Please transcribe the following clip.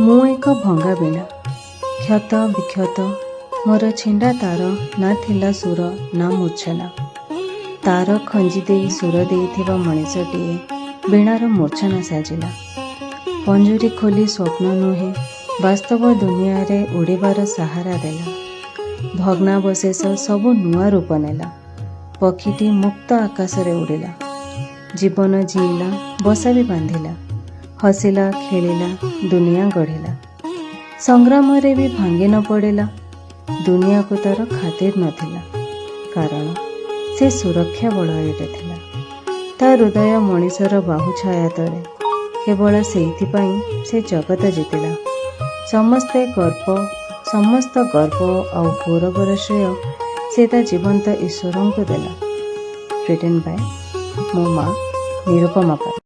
ମୁଁ ଏକ ଭଙ୍ଗା ବୀଣା, କ୍ଷତ ବିକ୍ଷତ ମୋର ଛିଣ୍ଡା ତାର, ନା ଥିଲା ସୁର ନା ମୂର୍ଚ୍ଛନା। ତାର ଖଞ୍ଜି ଦେଇ ସୁର ଦେଇଥିବା ମଣିଷଟିଏ ବୀଣାର ମୂର୍ଚ୍ଛନା ସାଜିଲା। ପଞ୍ଜୁରୀ ଖୋଲି ସ୍ୱପ୍ନ ନୁହେଁ ବାସ୍ତବ ଦୁନିଆରେ ଉଡ଼ିବାର ସାହାରା ଦେଲା। ଭଗ୍ନାବଶେଷ ସବୁ ନୂଆ ରୂପ ନେଲା। ପକ୍ଷୀଟି ମୁକ୍ତ ଆକାଶରେ ଉଡ଼ିଲା। ଜୀବନ ଜୀଇଲା, ବସା ବି ବାନ୍ଧିଲା। ହସିଲା, ଖେଳିଲା, ଦୁନିଆ ଗଢ଼ିଲା। ସଂଗ୍ରାମରେ ବି ଭାଙ୍ଗି ନ ପଡ଼ିଲା। ଦୁନିଆକୁ ତାର ଖାତିର ନଥିଲା, କାରଣ ସେ ସୁରକ୍ଷା ବଳୟରେ ଥିଲା। ତା ହୃଦୟ ମଣିଷର ବାହୁଛାୟା ତଳେ। କେବଳ ସେଇଥିପାଇଁ ସେ ଜଗତ ଜିତିଲା। ସମସ୍ତ ଗର୍ବ ଆଉ ଗୌରବର ଶ୍ରେୟ ସେ ତା ଜୀବନ୍ତ ଈଶ୍ୱରଙ୍କୁ ଦେଲା। ରିଟେନ୍ ବାଇ ମୋ ମା ନିରୁପମା ପାତ୍ର।